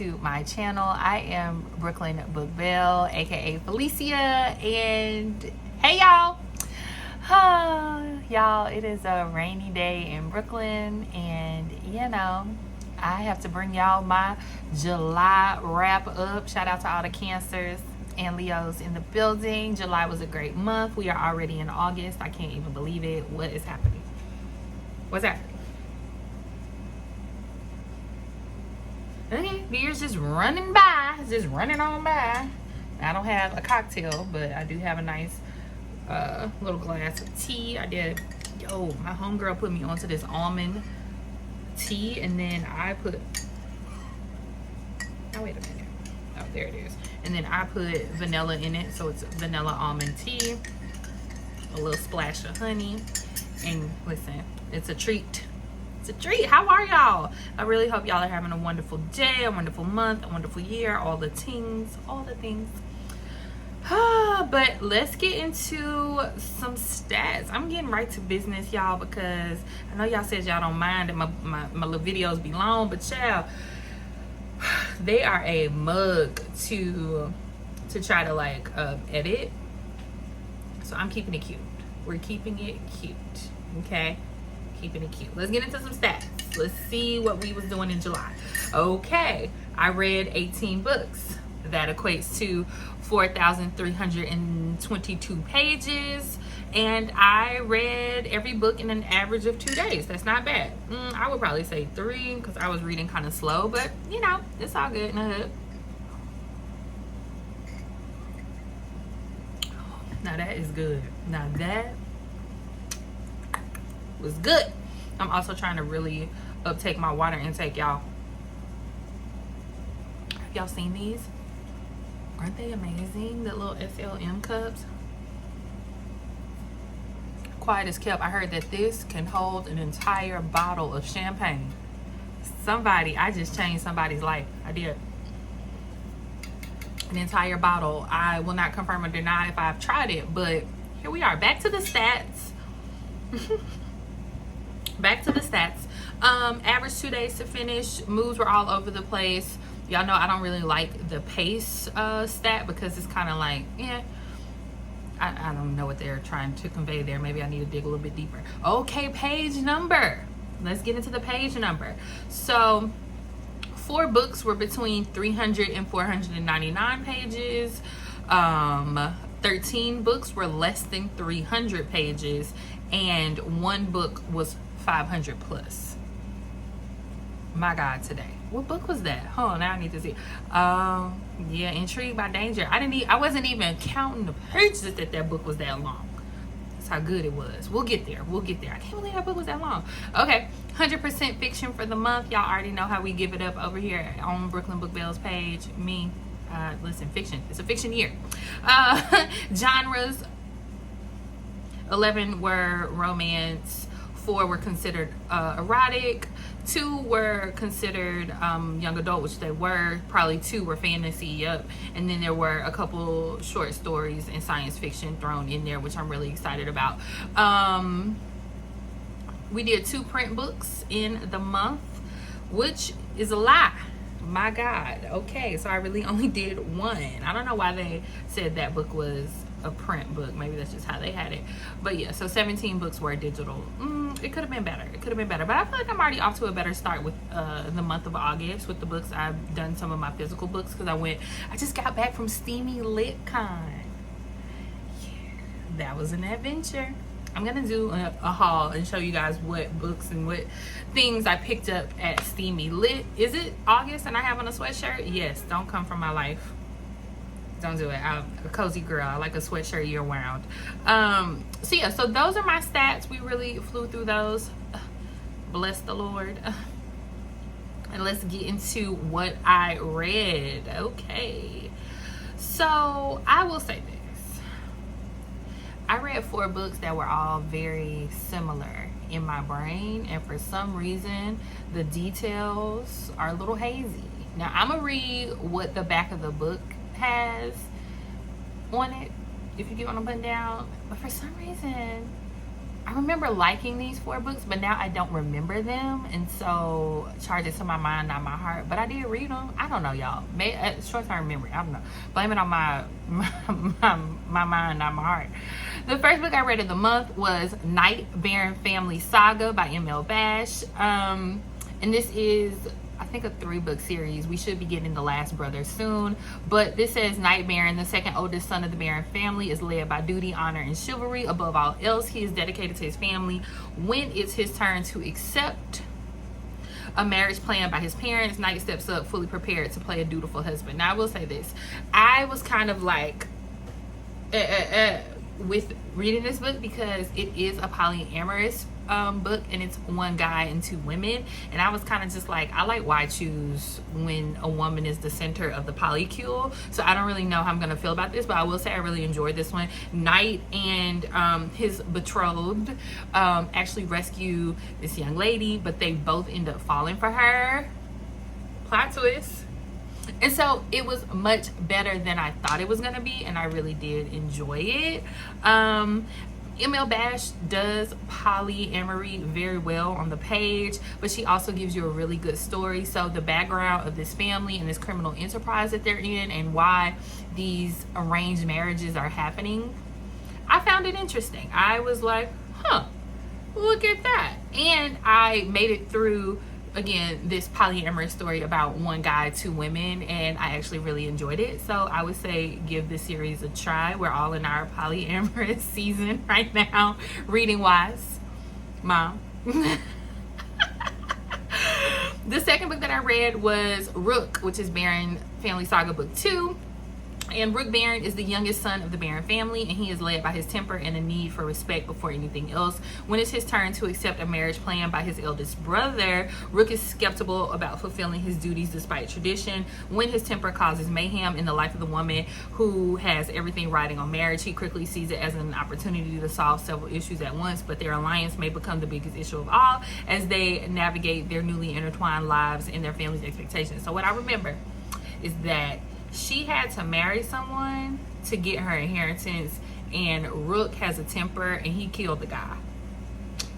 to my channel. I am Brooklyn Book Belle, aka Felicia, and hey y'all. Y'all, it is a rainy day in Brooklyn, and you know, I have to bring y'all my July wrap up. Shout out to all the Cancers and Leos in the building. July was a great month. We are already in August. I can't even believe it. What is happening? What's happening? Okay, the year's just running by. It's just running on by. I don't have a cocktail, but I do have a nice little glass of tea. I did. Yo, my homegirl put me onto this almond tea, and then I put. Oh, wait a minute. Oh, there it is. And then I put vanilla in it, so it's vanilla almond tea. A little splash of honey, and listen, it's a treat. It's a treat. How are y'all? I really hope y'all are having a wonderful day, a wonderful month, a wonderful year, all the things. But let's get into some stats. I'm getting right to business, y'all, because I know y'all said y'all don't mind that my little videos be long, but y'all, they are a mug to try to like edit. So I'm keeping it cute. We're keeping it cute, okay? Keeping it cute. Let's get into some stats. Let's see what we was doing in July. Okay, I read 18 books. That equates to 4,322 pages, and I read every book in an average of 2 days. That's not bad. I would probably say 3 because I was reading kind of slow, but you know, it's all good in the hood. Now that is good. Now that was good. I'm also trying to really uptake my water intake, y'all. Have y'all seen these? Aren't they amazing? The little SLM cups. Quiet as kept, I heard that this can hold an entire bottle of champagne. I just changed somebody's life. I did. An entire bottle. I will not confirm or deny if I've tried it, but here we are. Back to the stats. Back to the stats. Average 2 days to finish. Moves were all over the place. Y'all know I don't really like the pace stat because it's kind of like, yeah, I don't know what they're trying to convey there. Maybe I need to dig a little bit deeper. Okay, page number. Let's get into the page number. So 4 books were between 300 and 499 pages. 13 books were less than 300 pages, and 1 book was 500 plus. My God, today. What book was that? Oh, now I need to see. Yeah, Intrigued by Danger. I wasn't even counting the pages that book was that long. That's how good it was. We'll get there. I can't believe that book was that long. Okay, 100% fiction for the month. Y'all already know how we give it up over here on Brooklyn Book Belle's page. Me, listen, fiction. It's a fiction year. Genres. 11 were romance. 4 were considered erotic. 2 were considered young adult, which they were. Probably 2 were fantasy, yep. And then there were a couple short stories and science fiction thrown in there, which I'm really excited about. We did 2 print books in the month, which is a lot. My God. Okay, so I really only did 1. I don't know why they said that book was a print book. Maybe that's just how they had it. But yeah, so 17 books were digital. It could have been better. But I feel like I'm already off to a better start with the month of August with the books. I've done some of my physical books because I just got back from Steamy Lit Con. Yeah, that was an adventure. I'm gonna do a haul and show you guys what books and what things I picked up at Steamy Lit. Is it August and I have on a sweatshirt? Yes, don't come from my life. Don't do it. I'm a cozy girl. I like a sweatshirt year round. So yeah, so those are my stats. We really flew through those. Bless the Lord. And let's get into what I read. Okay. So I will say this. I read 4 books that were all very similar in my brain, and for some reason the details are a little hazy. Now I'm gonna read what the back of the book has on it, if you get what I'm putting down, but for some reason I remember liking these 4 books, but now I don't remember them, and so charge it to my mind, not my heart. But I did read them. I don't know, y'all. Short-term memory. I don't know. Blame it on my mind, not my heart. The first book I read of the month was Night Barron Family Saga by M.L. Bash. And this is, I think, a 3-book series. We should be getting The Last Brother soon. But this says Night Barron, the second oldest son of the Barron family, is led by duty, honor, and chivalry. Above all else, he is dedicated to his family. When it's his turn to accept a marriage planned by his parents, Night steps up fully prepared to play a dutiful husband. Now, I will say this. I was kind of like with reading this book because it is a polyamorous book, and it's one guy and 2 women, and I was kind of just like, I like why choose when a woman is the center of the polycule. So I don't really know how I'm gonna feel about this, but I will say I really enjoyed this one. Knight and his betrothed actually rescue this young lady, but they both end up falling for her. Plot twist. And so it was much better than I thought it was gonna be, and I really did enjoy it. ML Bash does polyamory very well on the page, but she also gives you a really good story. So the background of this family and this criminal enterprise that they're in, and why these arranged marriages are happening, I found it interesting. I was like, huh, look at that. And I made it through, again, this polyamorous story about one guy, 2 women, and I actually really enjoyed it. So I would say give this series a try. We're all in our polyamorous season right now, reading wise, mom. The second book that I read was Rook, which is Barron Family Saga Book 2. And Rook Barron is the youngest son of the Barron family, and he is led by his temper and a need for respect before anything else. When it's his turn to accept a marriage plan by his eldest brother, Rook is skeptical about fulfilling his duties despite tradition. When his temper causes mayhem in the life of the woman who has everything riding on marriage, he quickly sees it as an opportunity to solve several issues at once, but their alliance may become the biggest issue of all as they navigate their newly intertwined lives and their family's expectations. So what I remember is that she had to marry someone to get her inheritance, and Rook has a temper and he killed the guy.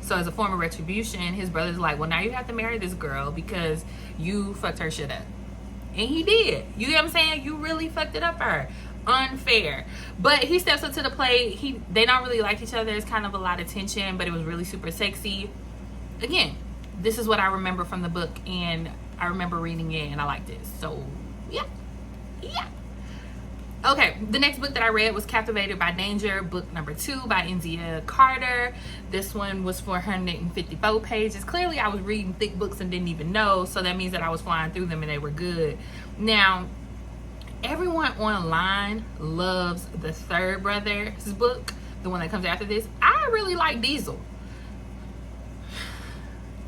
So as a form of retribution, his brother's like, well, now you have to marry this girl because you fucked her shit up. And he did. You get what I'm saying? You really fucked it up for her. Unfair. But he steps up to the plate. They don't really like each other. It's kind of a lot of tension, but it was really super sexy. Again, this is what I remember from the book, and I remember reading it and I liked it. So yeah. Okay, the next book that I read was Captivated by Danger, book number 2 by Endiya Carter. This one was 454 pages. Clearly I was reading thick books and didn't even know, so that means that I was flying through them and they were good. Now, everyone online loves the third brother's book, the one that comes after this. I really like Diesel.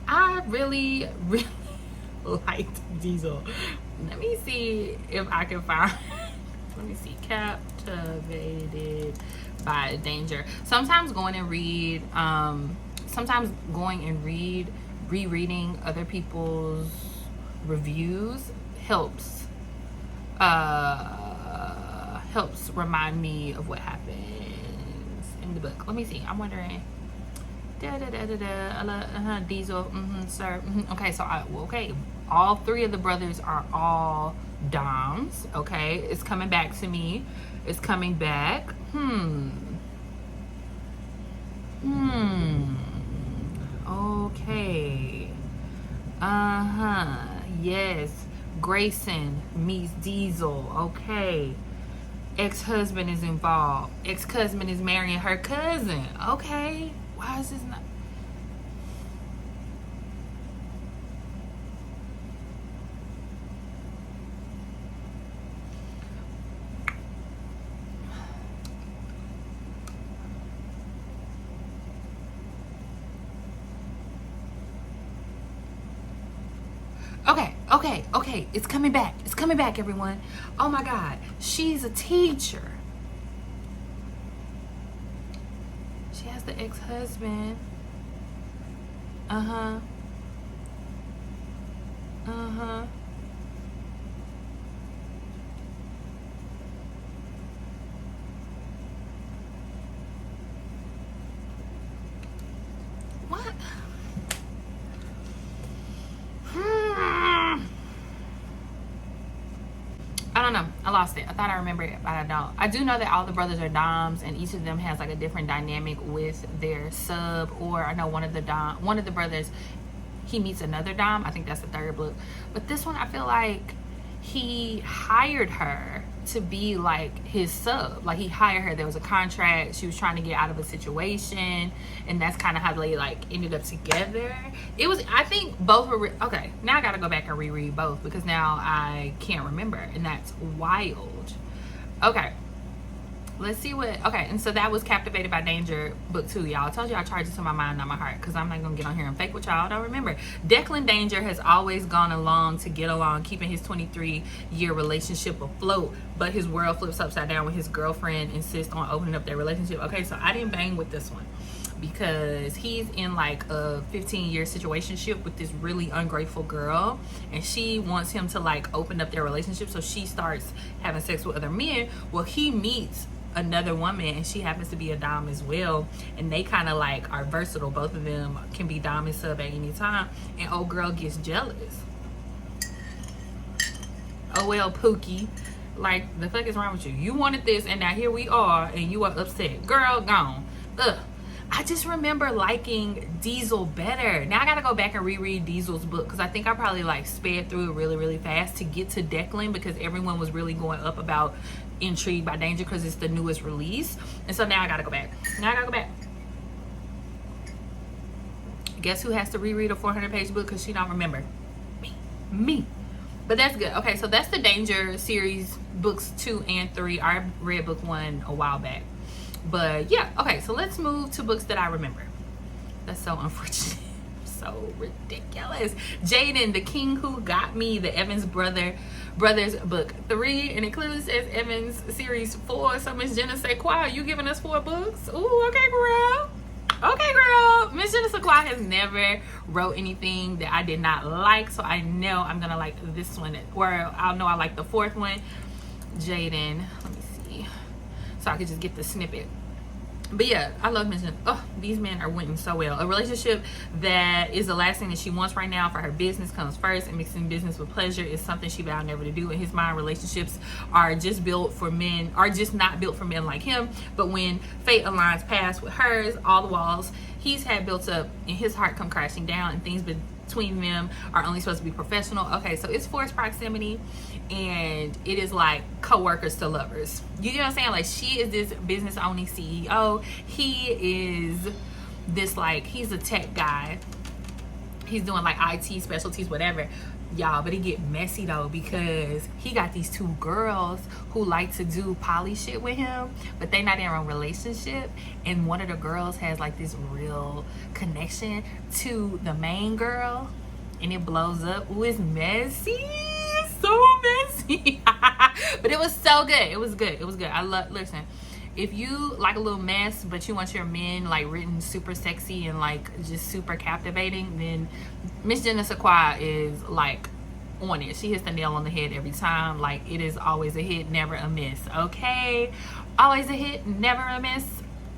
I really liked Diesel. Let me see if I can find, let me see, Captivated by Danger. Sometimes going and rereading other people's reviews helps remind me of what happens in the book. Let me see, I'm wondering. Diesel, sir. Okay, so all 3 of the brothers are all doms. Okay, it's coming back to me. It's coming back. Okay. Yes. Grayson meets Diesel. Okay. Ex-husband is involved. Ex-husband is marrying her cousin. Okay. Why is this not? Okay. It's coming back. It's coming back, everyone. Oh my God. She's a teacher. She has the ex-husband. lost it. I thought I remembered it, but I don't. I do know that all the brothers are doms, and each of them has like a different dynamic with their sub. Or I know one of the brothers, he meets another dom. I think that's the third book. But this one, I feel like he hired her to be like his sub. Like he hired her. There was a contract. She was trying to get out of a situation, and that's kind of how they like ended up together. It was, I think both were okay. Now I gotta go back and reread both because now I can't remember, and that's wild. Okay, let's see what. Okay, and so that was Captivated by Danger, book 2, y'all. I told you I charged it to my mind, not my heart, because I'm not gonna get on here and fake with y'all. I don't remember. Declan Danger has always gone along to get along, keeping his 23-year relationship afloat, but his world flips upside down when his girlfriend insists on opening up their relationship. Okay, so I didn't bang with this one because he's in like a 15-year situationship with this really ungrateful girl, and she wants him to like open up their relationship, so she starts having sex with other men. Well, he meets another woman, and she happens to be a dom as well, and they kind of like are versatile. Both of them can be dom and sub at any time, and old girl gets jealous. Oh well, Pookie, like the fuck is wrong with you? You wanted this, and now here we are, and you are upset. Girl, gone. Ugh. I just remember liking Diesel better. Now I gotta go back and reread Diesel's book because I think I probably like sped through it really, really fast to get to Declan, because everyone was really going up about Intrigued by Danger because it's the newest release. And so now I gotta go back. Guess who has to reread a 400-page book because she don't remember? Me. But that's good. Okay, so that's the Danger series, books 2 and 3. I read book 1 a while back. But yeah, okay, so let's move to books that I remember. That's so unfortunate. So ridiculous. Jaiden, The King Who Got Me, the Evans brothers book 3, and it clearly says Evans series 4. So Miss Jenesequa, you giving us 4 books? Ooh, okay, girl. Okay, girl. Miss Jenesequa has never wrote anything that I did not like, so I know I'm gonna like this one, or I'll know I like the 4th one. Jaiden, let me see, so I could just get the snippet. But yeah, I love mentioning, oh, these men are winning so well. A relationship that is the last thing that she wants right now. For her, business comes first, and mixing business with pleasure is something she vowed never to do. In his mind, relationships are just not built for men like him. But when fate aligns paths with hers, all the walls he's had built up in his heart come crashing down, and things between them are only supposed to be professional. Okay, so it's forced proximity, and it is like co-workers to lovers. You know what I'm saying? Like, she is this business owning CEO. He is this, like, he's a tech guy. He's doing like IT specialties, whatever, y'all. But it get messy though, because he got these 2 girls who like to do poly shit with him, but they not in a relationship. And one of the girls has like this real connection to the main girl, and it blows up. Ooh, it's messy. So messy. But it was so good. It was good. I listen, if you like a little mess but you want your men like written super sexy and like just super captivating, then Miss Jenesequa is like on it. She hits the nail on the head every time. Like, it is always a hit, never a miss. Okay, always a hit, never a miss,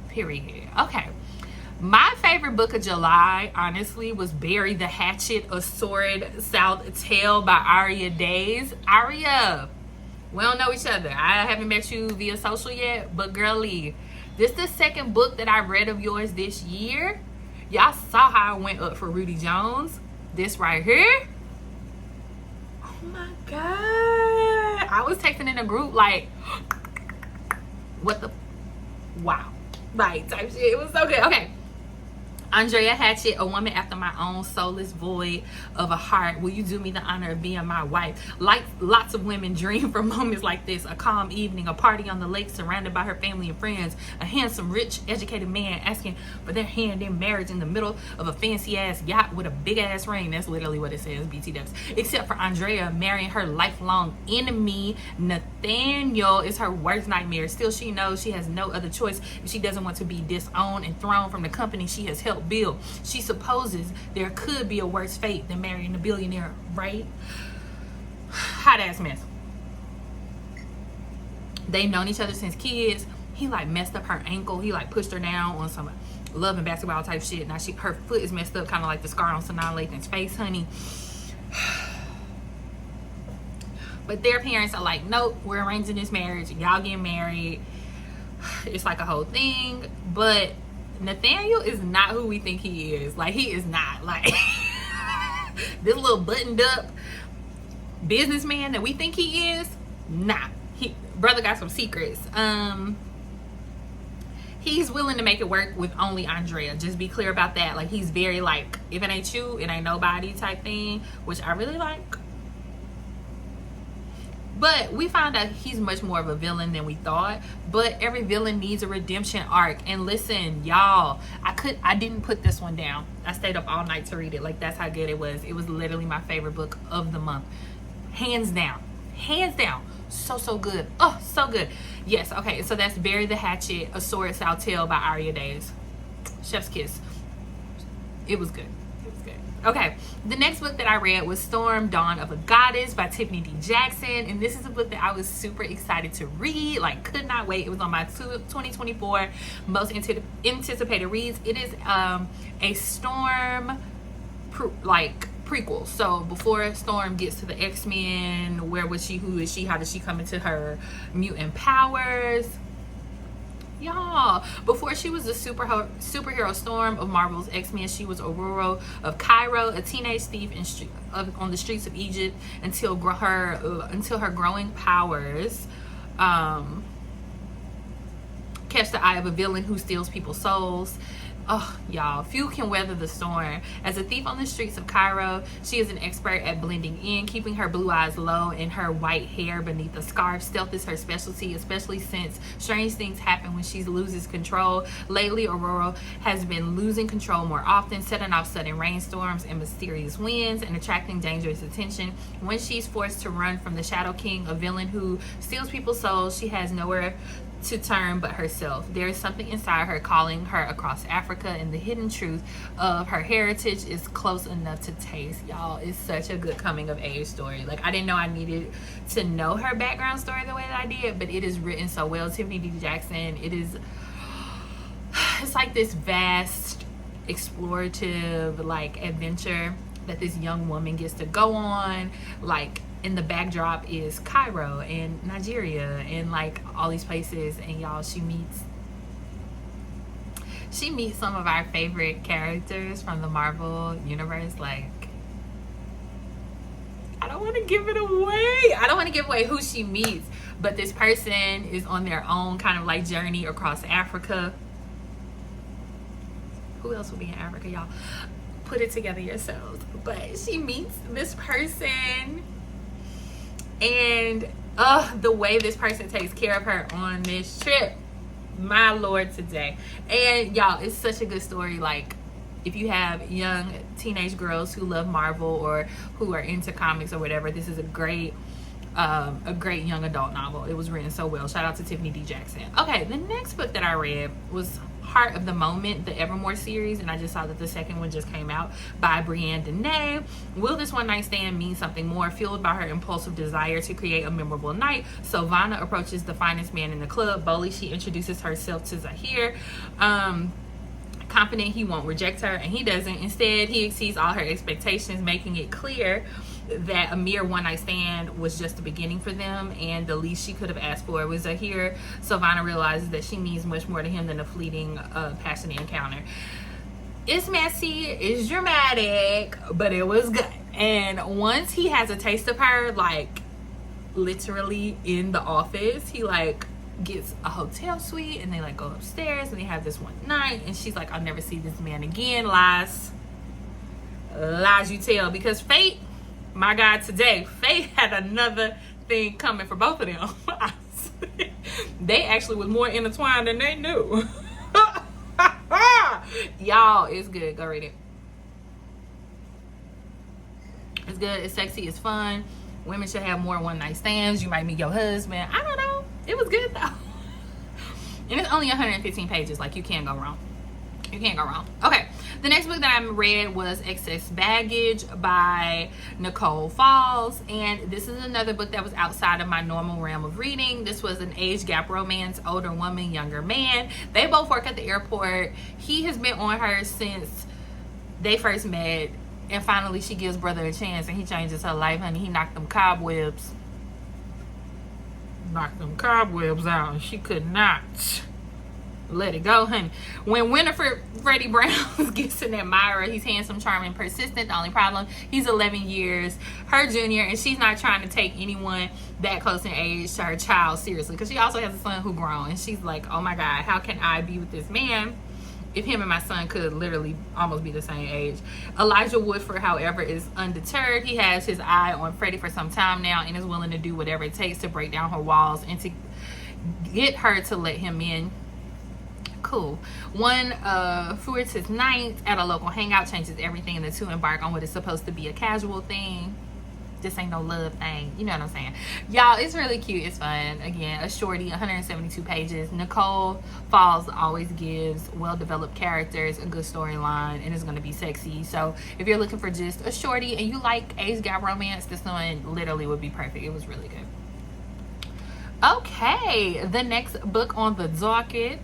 period. Okay, my favorite book of July, honestly, was Burry, the Hatchet, A Sordid South Tale by Aria Daze. Aria, we don't know each other. I haven't met you via social yet, but girlie, this is the 2nd book that I read of yours this year. Y'all saw how I went up for Rudy Jones. This right here. Oh my God. I was texting in a group like, what the, wow. Like, type shit. It was so good. Okay. Andrea Hatchette, a woman after my own soulless void of a heart. Will you do me the honor of being my wife? Like lots of women dream for moments like this. A calm evening, a party on the lake surrounded by her family and friends. A handsome, rich, educated man asking for their hand in marriage in the middle of a fancy ass yacht with a big ass ring. That's literally what it says, BT dubs. Except for Andrea marrying her lifelong enemy. Nathaniel is her worst nightmare. Still, she knows she has no other choice if she doesn't want to be disowned and thrown from the company she has helped build. She supposes there could be a worse fate than marrying a billionaire, right? Hot ass mess. They've known each other since kids. He like messed up her ankle. He like pushed her down on some love and basketball type shit. Now her foot is messed up, kind of like the scar on Sanaa Lathan's face, honey. But their parents are like, nope, we're arranging this marriage. Y'all getting married. It's like a whole thing. But Nathaniel is not who we think he is. Like, he is not. Like, this little buttoned up businessman that we think he is, nah. Brother got some secrets. He's willing to make it work with only Andrea. Just be clear about that. Like, he's very like, if it ain't you, it ain't nobody type thing, which I really like. But we found out he's much more of a villain than we thought. But every villain needs a redemption arc. And listen, y'all, I didn't put this one down. I stayed up all night to read it. Like, that's how good it was. It was literally my favorite book of the month. Hands down. Hands down. So good. Oh, so good. Yes, okay. So that's Bury the Hatchet, A Sword Shall Tell by Aria Daze. Chef's kiss. It was good. Okay, the next book that I read was Storm, Dawn of a Goddess by Tiffany D. Jackson. And this is a book that I was super excited to read. Like, could not wait. It was on my 2024 most anticipated reads. It is a Storm, prequel. So before Storm gets to the X-Men, where was she, who is she, how did she come into her mutant powers? Y'all, before she was the superhero Storm of Marvel's X-Men, she was Aurora of Cairo, a teenage thief on the streets of Egypt until her growing powers catch the eye of a villain who steals people's souls. Oh, y'all, few can weather the storm. As a thief on the streets of Cairo, she is an expert at blending in, keeping her blue eyes low and her white hair beneath a scarf. Stealth is her specialty, especially since strange things happen when she loses control. Lately, Aurora has been losing control more often, setting off sudden rainstorms and mysterious winds and attracting dangerous attention. When she's forced to run from the Shadow King, a villain who steals people's souls, she has nowhere to turn but herself. There is something inside her calling her across Africa, and the hidden truth of her heritage is close enough to taste. Y'all, it's such a good coming of age story. Like, I didn't know I needed to know her background story the way that I did, but it is written so well. Tiffany D. Jackson, it's like this vast explorative like adventure that this young woman gets to go on. Like, and the backdrop is Cairo and Nigeria and like all these places, and y'all, she meets some of our favorite characters from the Marvel universe. Like, I don't want to give it away. I don't want to give away who she meets, but this person is on their own kind of like journey across Africa. Who else will be in Africa, y'all? Put it together yourselves. But she meets this person, and the way this person takes care of her on this trip, my lord, today. And y'all, it's such a good story. Like, if you have young teenage girls who love Marvel or who are into comics or whatever, this is a great young adult novel. It was written so well. Shout out to Tiffany D. Jackson. Okay, the next book that I read was Heart of the Moment, the Evermore series, and I just saw that the second one just came out, by briAnne Danae. Will this one night stand mean something more? Fueled by her impulsive desire to create a memorable night, Sylvana approaches the finest man in the club, Boldly. She introduces herself to Zahir, confident he won't reject her, and he doesn't. Instead, he exceeds all her expectations, making it clear that a mere one-night stand was just the beginning for them, and the least she could have asked for was Zahir. Sylvana realizes that she means much more to him than a fleeting, passionate encounter. It's messy, it's dramatic, but it was good. And once he has a taste of her, like literally in the office, he like gets a hotel suite, and they like go upstairs, and they have this one night, and she's like, I'll never see this man again. Lies you tell, because fate, my God, today, fate had another thing coming for both of them. They actually was more intertwined than they knew. Y'all, it's good. Go read it. It's good. It's sexy. It's fun. Women should have more one-night stands. You might meet your husband. I don't know. It was good, though. And it's only 115 pages. Like, you can't go wrong. You can't go wrong. Okay, the next book that I read was Excess Baggage by Nicole Falls, and this is another book that was outside of my normal realm of reading. This was an age gap romance, older woman, younger man. They both work at the airport. He has been on her since they first met, and finally she gives brother a chance, and he changes her life, honey. He knocked them cobwebs knock them cobwebs out, and she could not let it go, honey. When Winifred Freddie Brown gets an admirer, he's handsome, charming, persistent. The only problem, he's 11 years her junior, and she's not trying to take anyone that close in age to her child seriously, because she also has a son who grown, and she's like, oh my god, how can I be with this man if him and my son could literally almost be the same age? Elijah Woodford, however, is undeterred. He has his eye on Freddie for some time now and is willing to do whatever it takes to break down her walls and to get her to let him in. Cool. One fortuitous night at a local hangout changes everything, and the two embark on what is supposed to be a casual thing. This ain't no love thing, you know what I'm saying, y'all. It's really cute, it's fun. Again, a shorty, 172 pages. Nicole Falls always gives well-developed characters, a good storyline, and it's going to be sexy. So if you're looking for just a shorty and you like age gap romance, this one literally would be perfect. It was really good. Okay, the next book on the docket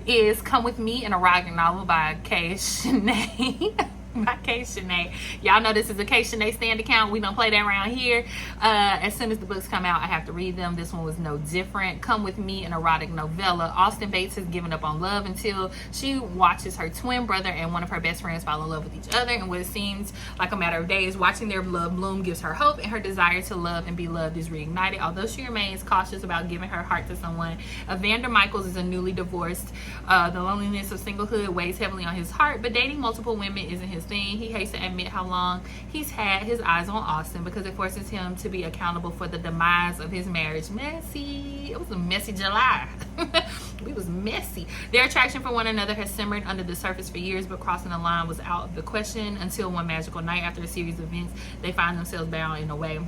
is Come With Me, an erotic novel by Shanee. By Shanee. Y'all know this is a Shanee stand account. We don't play that around here. As soon as the books come out, I have to read them. This one was no different. Come With Me, an erotic novella. Austin Bates has given up on love until she watches her twin brother and one of her best friends fall in love with each other, and what it seems like a matter of days, watching their love bloom gives her hope, and her desire to love and be loved is reignited. Although she remains cautious about giving her heart to someone, Evander Michaels is a newly divorced. The loneliness of singlehood weighs heavily on his heart, but dating multiple women isn't his thing. He hates to admit how long he's had his eyes on Austin because it forces him to be accountable for the demise of his marriage. Messy. It was a messy July. It was messy. Their attraction for one another has simmered under the surface for years, but crossing the line was out of the question until one magical night, after a series of events, they find themselves bound in a way.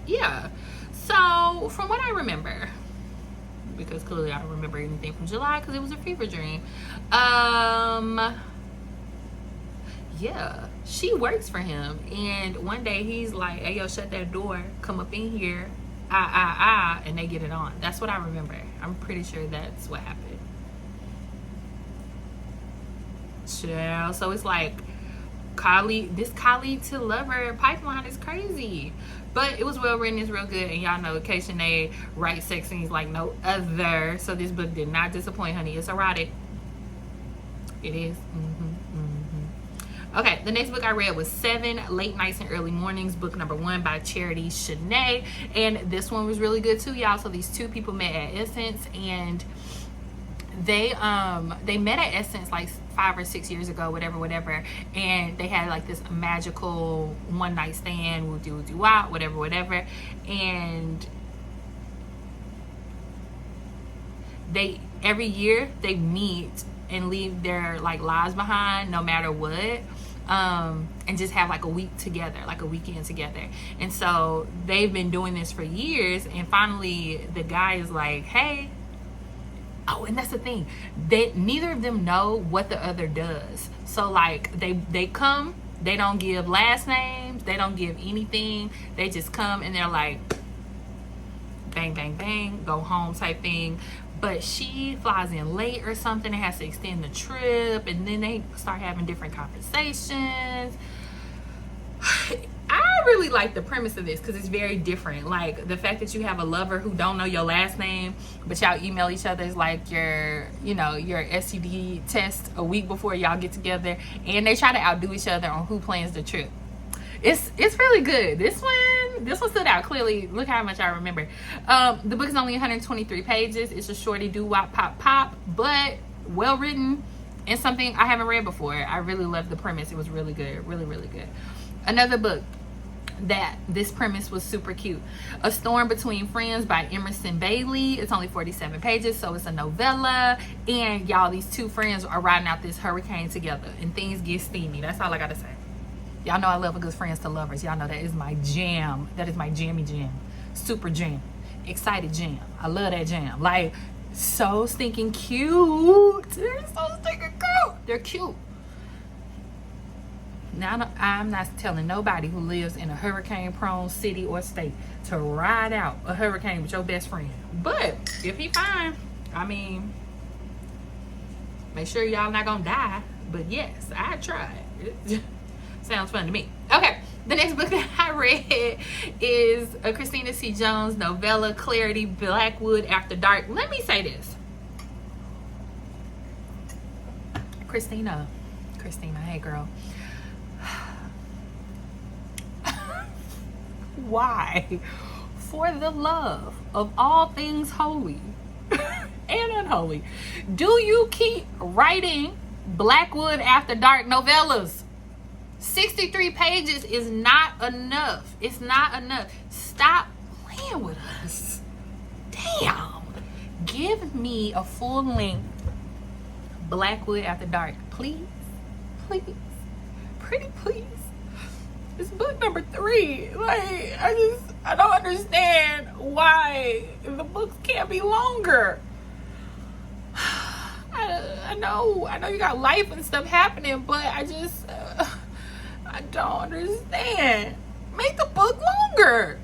Yeah. So from what I remember, because clearly I don't remember anything from July because it was a fever dream. Yeah, she works for him, and one day he's like, hey yo, shut that door, come up in here, and they get it on. That's what I remember. I'm pretty sure that's what happened. Chill. So it's like this colleague to lover pipeline is crazy, but it was well written. It's real good, and y'all know Shanee writes sex scenes like no other, so this book did not disappoint, honey. It's erotic. It is. Okay, the next book I read was 7 Late Nights and Early Mornings, book number 1 by Charity Shanee, and this one was really good too, y'all. So these two people met at Essence, and they met at Essence like 5 or 6 years ago, whatever, and they had like this magical one night stand, whatever, and they every year they meet and leave their like lives behind no matter what, and just have like a week together, like a weekend together. And so they've been doing this for years, and finally the guy is like, hey. Oh, and that's the thing, neither of them know what the other does. So like they come, they don't give last names, they don't give anything, they just come and they're like bang bang bang, go home type thing. But she flies in late or something and has to extend the trip, and then they start having different conversations. I really like the premise of this because it's very different. Like the fact that you have a lover who don't know your last name, but y'all email each other's like your STD test a week before y'all get together, and they try to outdo each other on who plans the trip. It's really good. This one stood out clearly. Look how much I remember. The book is only 123 pages. It's a shorty doo-wop pop, but well written and something I haven't read before. I really loved the premise. It was really good, really good. Another book that this premise was super cute, A Storm Between Friends by Emersyn Baylee. It's only 47 pages, so it's a novella, and y'all, these two friends are riding out this hurricane together and things get steamy. That's all I gotta say. Y'all know I love a good friends to lovers. Y'all know that is my jam. That is my jammy jam. Super jam. Excited jam. I love that jam. Like, so stinking cute. They're so stinking cute. They're cute. Now, I'm not telling nobody who lives in a hurricane-prone city or state to ride out a hurricane with your best friend. But if he fine, I mean, make sure y'all not gonna die. But yes, I tried. Sounds fun to me. Okay, The next book that I read is Christina C. Jones' novella, Clarity, Blackwood After Dark. Let me say this. Christina, hey girl. Why, for the love of all things holy and unholy, do you keep writing Blackwood After Dark novellas? 63 pages is not enough. It's not enough. Stop playing with us. Damn. Give me a full length Blackwood After Dark. Please. Please. Pretty please. It's book number 3. Like, I don't understand why the books can't be longer. I know you got life and stuff happening, but I don't understand. Make the book longer.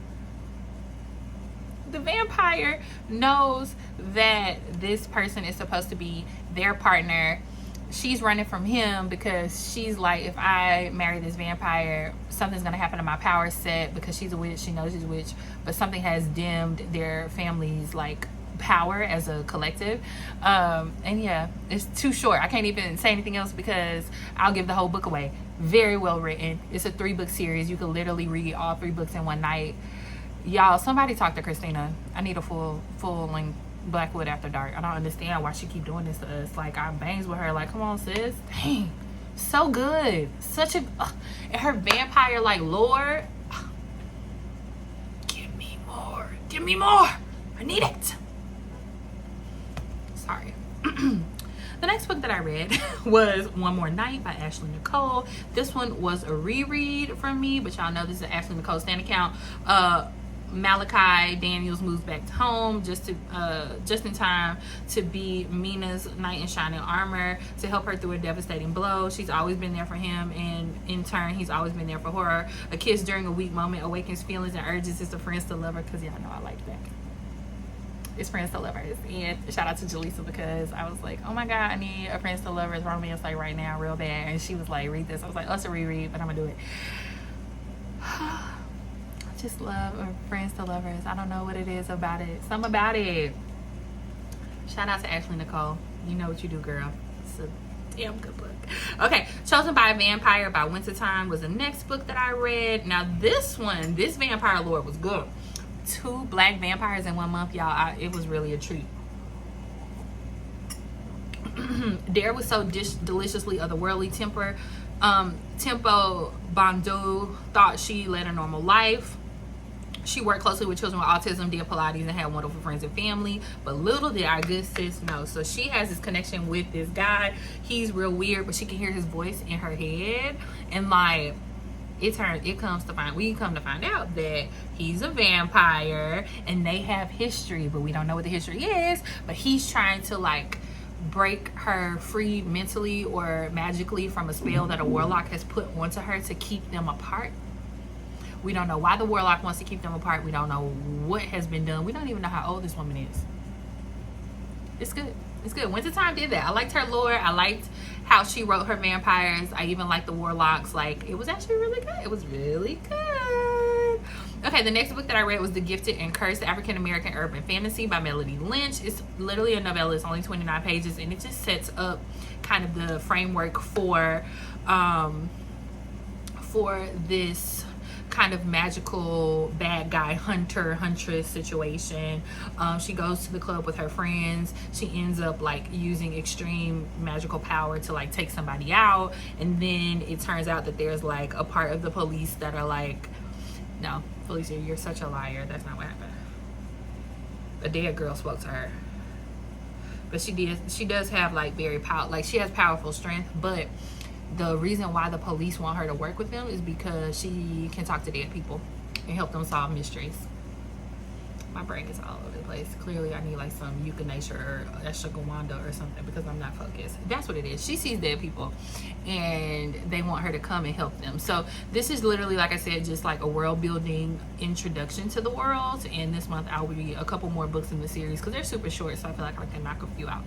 The vampire knows that this person is supposed to be their partner. She's running from him because she's like, if I marry this vampire, something's gonna happen to my power set, because she's a witch. She knows she's a witch, but something has dimmed their family's like power as a collective. And yeah, it's too short. I can't even say anything else because I'll give the whole book away. Very well written. It's a 3-book series. You could literally read all 3 books in one night. Y'all, somebody talk to Christina. I need a full length Blackwood After Dark. I don't understand why she keep doing this to us. Like, I bangs with her. Like, come on, sis. Dang, so good. Such a and her vampire like lore. Give me more. Give me more. I need it. Sorry. The next book that I read was One More Night by AshleyNicole. This one was a reread from me, but y'all know this is an AshleyNicole stand account. Malachi Daniels moves back home just in time to be Mina's knight in shining armor, to help her through a devastating blow. She's always been there for him, and in turn he's always been there for her. A kiss during a weak moment awakens feelings and urges his friends to love her, because y'all know I like that. It's Friends to Lovers. And shout out to Jaleesa, because I was like, oh my god, I need a Friends to Lovers romance like right now real bad, and she was like, read this. I was like, oh, it's a reread, but I'm gonna do it. Just love Friends to Lovers. I don't know what it is about it. Something about it. Shout out to AshleyNicole. You know what you do, girl. It's a damn good book. Okay, Chosen by a Vampire by Wynta Tyme was the next book that I read. Now this vampire lore was good. 2 black vampires in 1 month, y'all. It was really a treat. Dare was so deliciously otherworldly. Tempo Bandu thought she led a normal life. She worked closely with children with autism, did Pilates, and had wonderful friends and family. But little did our good sis know. So she has this connection with this guy. He's real weird, but she can hear his voice in her head. And like, we come to find out that he's a vampire and they have history, but we don't know what the history is. But he's trying to like break her free mentally or magically from a spell that a warlock has put onto her to keep them apart. We don't know why the warlock wants to keep them apart. We don't know what has been done. We don't even know how old this woman is. It's good. It's good. Wynta Tyme did that. I liked her lore. I liked how she wrote her vampires. I even liked the warlocks. Like, it was actually really good. It was really good. Okay, the next book that I read was The Gifted and Cursed, African American Urban Fantasy by Melody Lynch. It's literally a novella. It's only 29 pages, and it just sets up kind of the framework for this kind of magical bad guy huntress situation. She goes to the club with her friends. She ends up like using extreme magical power to like take somebody out, and then it turns out that there's like a part of the police that are like, no, Felicia, you're such a liar. That's not what happened. A dead girl spoke to her, but she does have like she has powerful strength. But the reason why the police want her to work with them is because she can talk to dead people and help them solve mysteries. My brain is all over the place. Clearly, I need like some euthanasia or ashwagandha or something, because I'm not focused. That's what it is. She sees dead people and they want her to come and help them. So this is literally, like I said, just like a world building introduction to the world. And this month I'll read a couple more books in the series because they're super short, so I feel like I can knock a few out,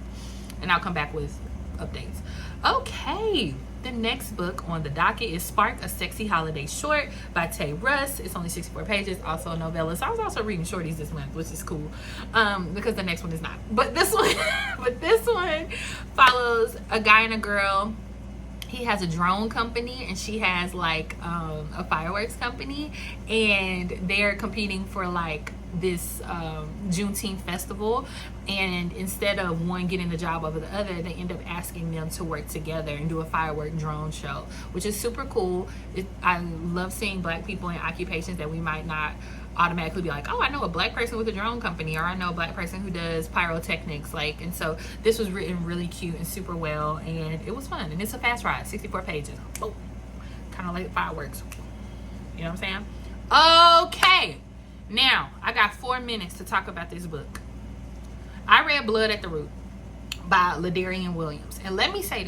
and I'll come back with updates. Okay, the next book on the docket is Spark, a Sexy Holiday Short by Tay Russ. It's only 64 pages, also a novella. So I was also reading shorties this month, which is cool, because the next one is not. But this one follows a guy and a girl. He has a drone company and she has like a fireworks company, and they're competing for like this Juneteenth festival, and instead of one getting the job over the other, they end up asking them to work together and do a firework drone show, which is super cool. I love seeing black people in occupations that we might not automatically be like, oh, I know a black person with a drone company, or I know a black person who does pyrotechnics, like. And so this was written really cute and super well, and it was fun, and it's a fast ride, 64 pages. Oh, kind of like fireworks, you know what I'm saying? Okay, now I got 4 minutes to talk about this book. I read Blood at the Root by Ladarian Williams, and let me say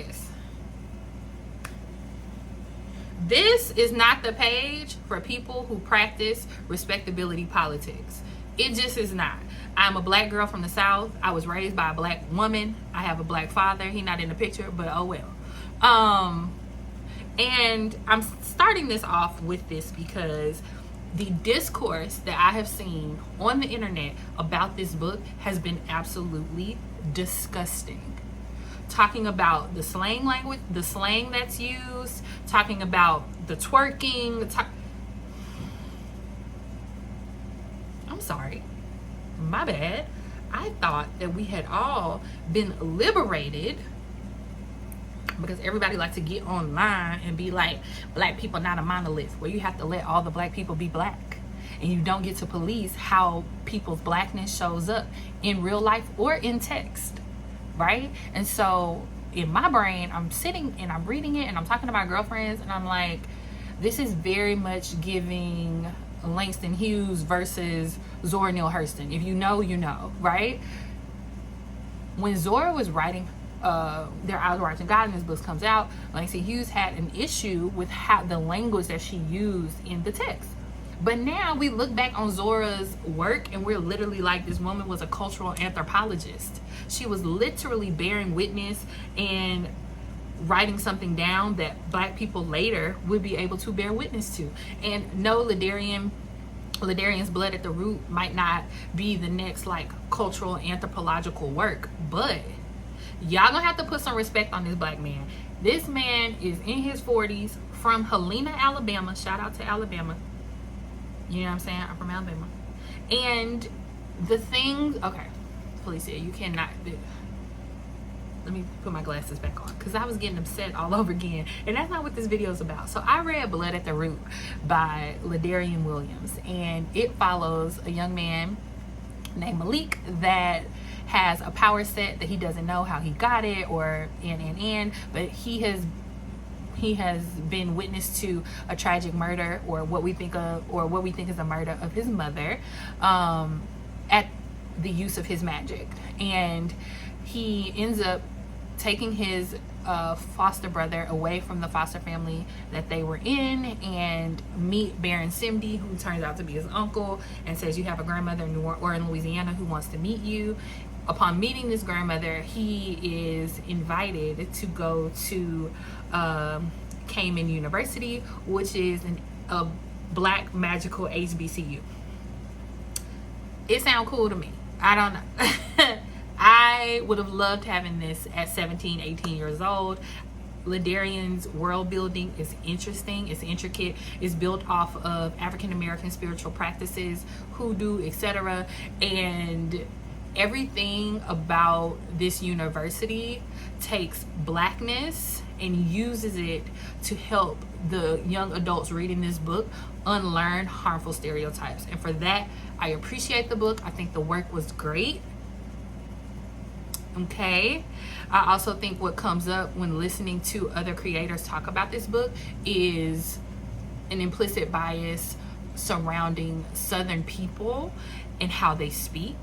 this is not the page for people who practice respectability politics. It just is not. I'm a black girl from the South. I was raised by a black woman. I have a black father. He's not in the picture, but oh well. And I'm starting this off with this because the discourse that I have seen on the internet about this book has been absolutely disgusting. Talking about the slang language, the slang that's used, talking about the twerking. I'm sorry, my bad. I thought that we had all been liberated, because everybody likes to get online and be like, black people not a monolith, where you have to let all the black people be black, and you don't get to police how people's blackness shows up in real life or in text, right? And so in my brain, I'm sitting and I'm reading it and I'm talking to my girlfriends, and I'm like, this is very much giving Langston Hughes versus Zora Neale Hurston. If you know, you know, right? When Zora was writing Their Eyes Were Watching God and this book comes out, Langston Hughes had an issue with how the language that she used in the text. But now we look back on Zora's work and we're literally like, this woman was a cultural anthropologist. She was literally bearing witness and writing something down that black people later would be able to bear witness to. And no, Ladarian's Blood at the Root might not be the next like cultural anthropological work, but y'all gonna have to put some respect on this black man. This man is in his 40s, from Helena, Alabama. Shout out to Alabama. You know what I'm saying? I'm from Alabama. And the thing, okay, Felicia, you cannot, let me put my glasses back on, because I was getting upset all over again, and that's not what this video is about. So I read Blood at the Root by Ladarian Williams, and it follows a young man named Malik that has a power set that he doesn't know how he got it, or but he has been witness to a tragic murder, or what we think is a murder of his mother, at the use of his magic. And he ends up taking his foster brother away from the foster family that they were in, and meet Barron Simdi, who turns out to be his uncle, and says, you have a grandmother in Louisiana who wants to meet you. Upon meeting this grandmother, he is invited to go to Cayman University, which is a black magical HBCU. It sounds cool to me. I don't know. I would have loved having this at 17, 18 years old. Ladarian's world building is interesting, it's intricate, it's built off of African American spiritual practices, hoodoo, etc. And everything about this university takes blackness and uses it to help the young adults reading this book unlearn harmful stereotypes. And for that, I appreciate the book. I think the work was great. Okay, I also think what comes up when listening to other creators talk about this book is an implicit bias surrounding Southern people and how they speak.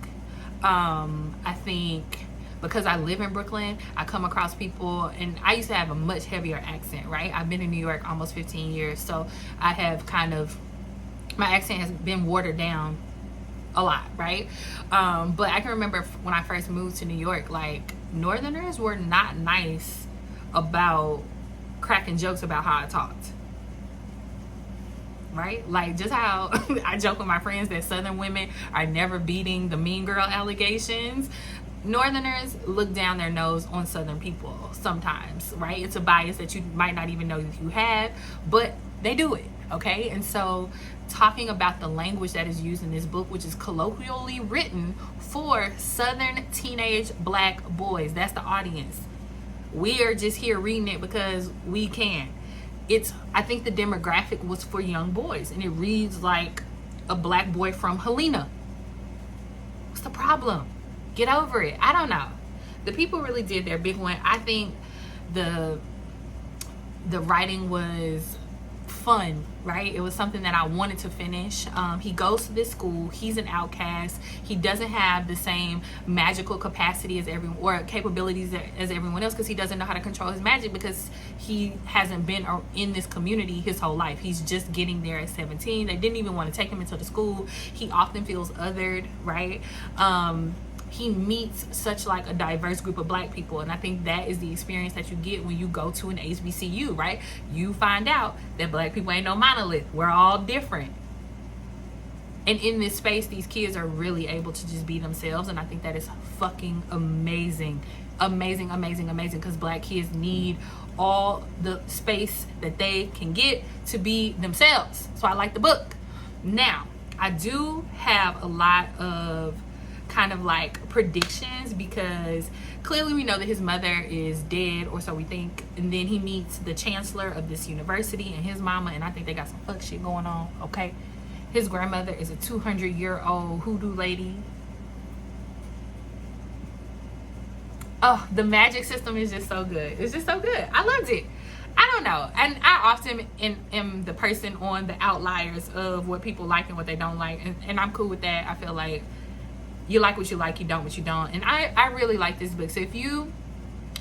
I think because I live in Brooklyn, I come across people, and I used to have a much heavier accent, right? I've been in New York almost 15 years, so I have my accent has been watered down a lot, right? But I can remember when I first moved to New York, like, Northerners were not nice about cracking jokes about how I talked. Right? Like, just how I joke with my friends that Southern women are never beating the mean girl allegations. Northerners look down their nose on Southern people sometimes, right? It's a bias that you might not even know that you have, but they do it, okay? And so talking about the language that is used in this book, which is colloquially written for Southern teenage Black boys. That's the audience. We are just here reading it because we can. I think the demographic was for young boys, and it reads like a Black boy from Helena. What's the problem? Get over it. I don't know. The people really did their big one. I think the writing was fun, right? It was something that I wanted to finish. He goes to this school. He's an outcast. He doesn't have the same magical capacity as everyone, or capabilities as everyone else, because he doesn't know how to control his magic, because he hasn't been in this community his whole life. He's just getting there at 17. They didn't even want to take him into the school. He often feels othered, right? He meets such like a diverse group of Black people, and I think that is the experience that you get when you go to an HBCU, right? You find out that Black people ain't no monolith. We're all different. And in this space, these kids are really able to just be themselves, and I think that is fucking amazing. Amazing, amazing, amazing, because Black kids need all the space that they can get to be themselves. So I like the book. Now, I do have a lot of kind of like predictions, because clearly we know that his mother is dead, or so we think, and then he meets the chancellor of this university and his mama, and I think they got some fuck shit going on, okay? His grandmother is a 200-year-old hoodoo lady. Oh, the magic system is just so good. It's just so good. I loved it. I don't know, and I often am the person on the outliers of what people like and what they don't like, and I'm cool with that. I feel like you like what you like, you don't what you don't. And I really like this book. So if you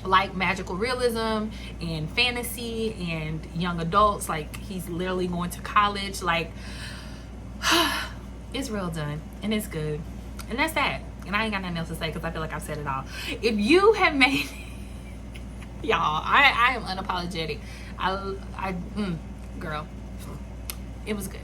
like magical realism and fantasy and young adults, like he's literally going to college, like it's real done and it's good. And that's that. And I ain't got nothing else to say, because I feel like I've said it all. If you have made y'all, I am unapologetic. Girl, it was good.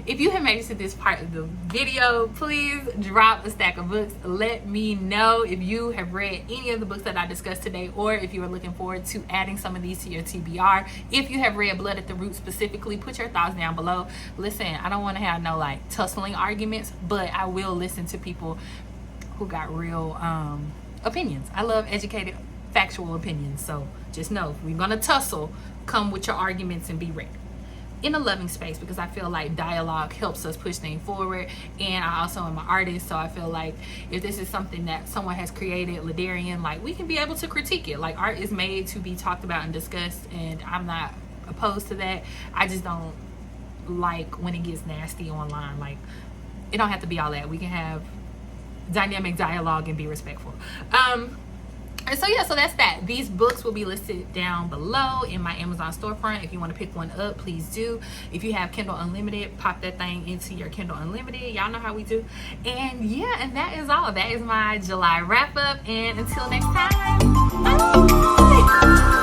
If you have made it to this part of the video, please drop a stack of books. Let me know if you have read any of the books that I discussed today, or if you are looking forward to adding some of these to your TBR. If you have read Blood at the Root specifically, put your thoughts down below. Listen, I don't want to have no like tussling arguments, but I will listen to people who got real opinions. I love educated, factual opinions. So just know, if we're gonna tussle, come with your arguments and be ready. In a loving space, because I feel like dialogue helps us push things forward, and I also am an artist, so I feel like if this is something that someone has created, Ladarian, like we can be able to critique it. Like, art is made to be talked about and discussed, and I'm not opposed to that. I just don't like when it gets nasty online. Like, it don't have to be all that. We can have dynamic dialogue and be respectful. And so yeah, so that's that. These books will be listed down below in my Amazon storefront. If you want to pick one up, please do. If you have Kindle Unlimited, pop that thing into your Kindle Unlimited. Y'all know how we do. And yeah, and that is all. That is my July wrap up. And until next time, bye.